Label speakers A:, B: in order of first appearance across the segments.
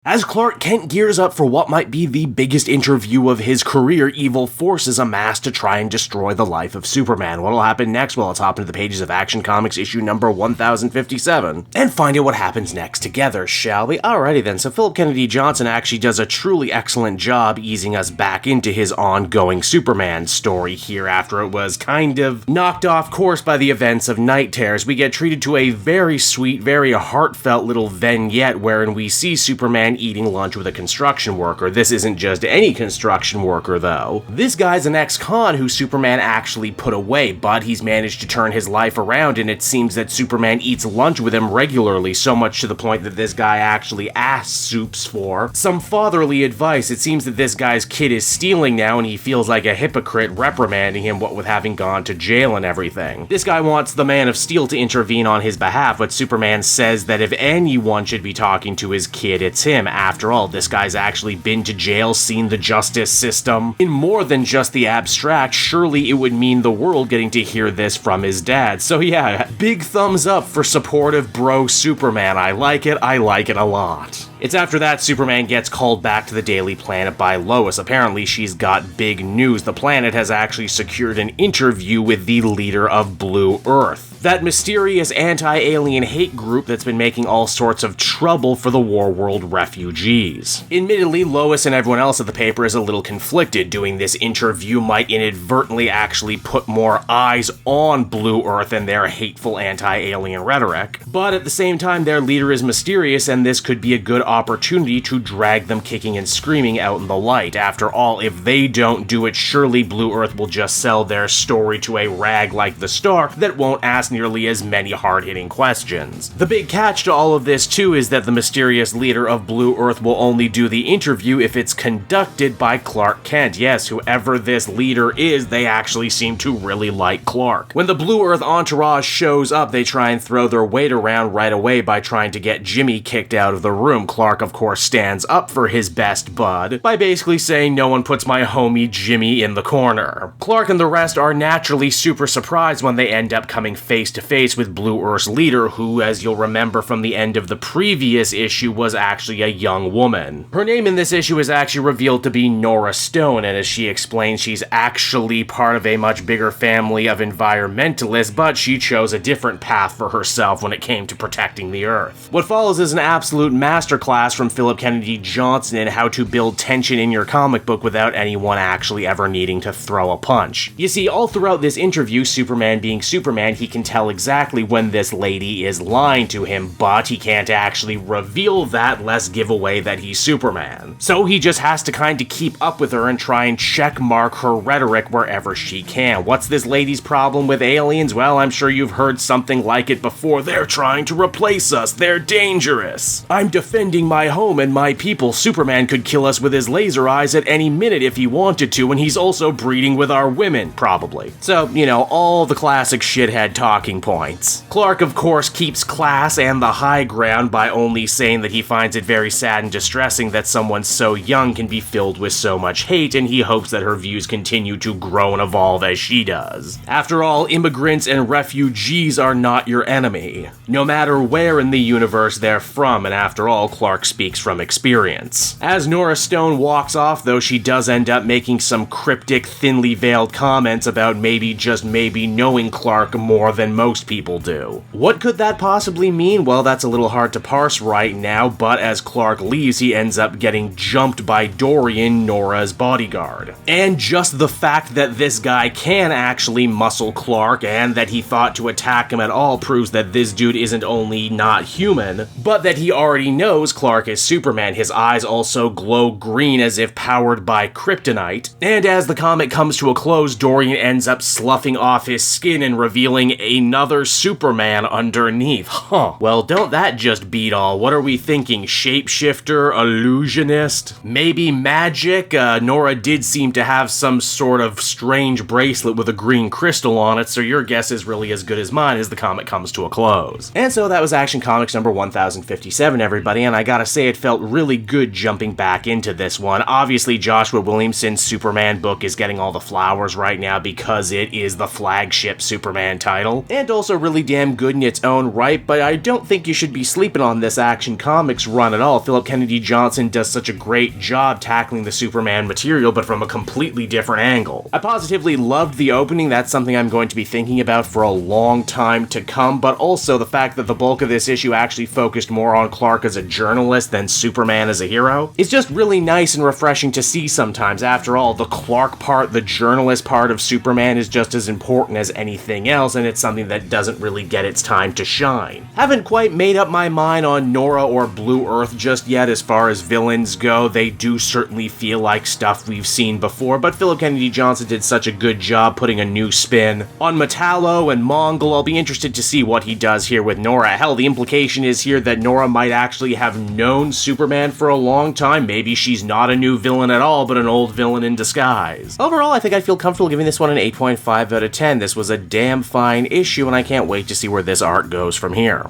A: As Clark Kent gears up for what might be the biggest interview of his career, evil forces amass to try and destroy the life of Superman. What'll happen next? Well, let's hop into the pages of Action Comics issue number 1057 and find out what happens next together, shall we? Alrighty then, so Philip Kennedy Johnson actually does a truly excellent job easing us back into his ongoing Superman story here after it was kind of knocked off course by the events of Night Terrors. We get treated to a very sweet, very heartfelt little vignette wherein we see Superman eating lunch with a construction worker. This isn't just any construction worker, though. This guy's an ex-con who Superman actually put away, but he's managed to turn his life around, and it seems that Superman eats lunch with him regularly, so much to the point that this guy actually asks Supes for some fatherly advice. It seems that this guy's kid is stealing now, and he feels like a hypocrite, reprimanding him what with having gone to jail and everything. This guy wants the Man of Steel to intervene on his behalf, but Superman says that if anyone should be talking to his kid, it's him. After all, this guy's actually been to jail, seen the justice system. In more than just the abstract, surely it would mean the world getting to hear this from his dad. So yeah, big thumbs up for supportive bro Superman. I like it a lot. It's after that Superman gets called back to the Daily Planet by Lois. Apparently she's got big news. The planet has actually secured an interview with the leader of Blue Earth, that mysterious anti-alien hate group that's been making all sorts of trouble for the Warworld refugees. Admittedly, Lois and everyone else at the paper is a little conflicted. Doing this interview might inadvertently actually put more eyes on Blue Earth and their hateful anti-alien rhetoric. But at the same time, their leader is mysterious, and this could be a good opportunity to drag them kicking and screaming out in the light. After all, if they don't do it, surely Blue Earth will just sell their story to a rag like the Star that won't ask nearly as many hard-hitting questions. The big catch to all of this, too, is that the mysterious leader of Blue Earth will only do the interview if it's conducted by Clark Kent. Yes, whoever this leader is, they actually seem to really like Clark. When the Blue Earth entourage shows up, they try and throw their weight around right away by trying to get Jimmy kicked out of the room. Clark, of course, stands up for his best bud by basically saying, "No one puts my homie Jimmy in the corner." Clark and the rest are naturally super surprised when they end up coming face to face with Blue Earth's leader, who, as you'll remember from the end of the previous issue, was actually a young woman. Her name in this issue is actually revealed to be Norah Stone, and as she explains, she's actually part of a much bigger family of environmentalists, but she chose a different path for herself when it came to protecting the Earth. What follows is an absolute masterclass from Philip Kennedy Johnson in how to build tension in your comic book without anyone actually ever needing to throw a punch. You see, all throughout this interview, Superman being Superman, he can tell exactly when this lady is lying to him, but he can't actually reveal that lest give away that he's Superman. So he just has to kind of keep up with her and try and checkmark her rhetoric wherever she can. What's this lady's problem with aliens? Well, I'm sure you've heard something like it before. They're trying to replace us. They're dangerous. I'm defending my home and my people. Superman could kill us with his laser eyes at any minute if he wanted to, and he's also breeding with our women, probably. So, you know, all the classic shithead talking points. Clark, of course, keeps class and the high ground by only saying that he finds it very sad and distressing that someone so young can be filled with so much hate, and he hopes that her views continue to grow and evolve as she does. After all, immigrants and refugees are not your enemy, no matter where in the universe they're from, and after all, Clark speaks from experience. As Norah Stone walks off, though, she does end up making some cryptic, thinly veiled comments about maybe, just maybe, knowing Clark more than most people do. What could that possibly mean? Well, that's a little hard to parse right now, but as Clark leaves, he ends up getting jumped by Dorian, Norah's bodyguard. And just the fact that this guy can actually muscle Clark and that he thought to attack him at all proves that this dude isn't only not human, but that he already knows Clark is Superman. His eyes also glow green as if powered by kryptonite. And as the comic comes to a close, Dorian ends up sloughing off his skin and revealing another Superman underneath. Well, don't that just beat all? What are we thinking? Shapeshifter? Illusionist? Maybe magic? Norah did seem to have some sort of strange bracelet with a green crystal on it, so your guess is really as good as mine as the comic comes to a close. And so that was Action Comics number 1057, everybody, and I gotta say it felt really good jumping back into this one. Obviously, Joshua Williamson's Superman book is getting all the flowers right now because it is the flagship Superman title, and also really damn good in its own right, but I don't think you should be sleeping on this Action Comics run at all. Philip Kennedy Johnson does such a great job tackling the Superman material, but from a completely different angle. I positively loved the opening. That's something I'm going to be thinking about for a long time to come, but also the fact that the bulk of this issue actually focused more on Clark as a journalist than Superman as a hero is just really nice and refreshing to see sometimes. After all, the Clark part, the journalist part of Superman is just as important as anything else, and it's something that doesn't really get its time to shine. Haven't quite made up my mind on Norah or Blue Earth just yet as far as villains go. They do certainly feel like stuff we've seen before, but Philip Kennedy Johnson did such a good job putting a new spin on Metallo and Mongol. I'll be interested to see what he does here with Norah. Hell, the implication is here that Norah might actually have known Superman for a long time. Maybe she's not a new villain at all, but an old villain in disguise. Overall, I think I feel comfortable giving this one an 8.5 out of 10. This was a damn fine issue, and I can't wait to see where this art goes from here.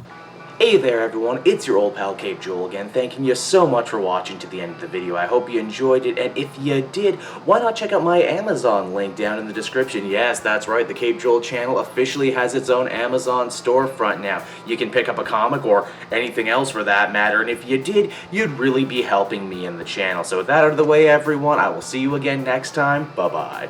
A: Hey there everyone, it's your old pal Cape Joel again, thanking you so much for watching to the end of the video. I hope you enjoyed it, and if you did, why not check out my Amazon link down in the description. Yes, that's right, the Cape Joel channel officially has its own Amazon storefront now. You can pick up a comic or anything else for that matter, and if you did, you'd really be helping me in the channel. So with that out of the way everyone, I will see you again next time. Bye-bye.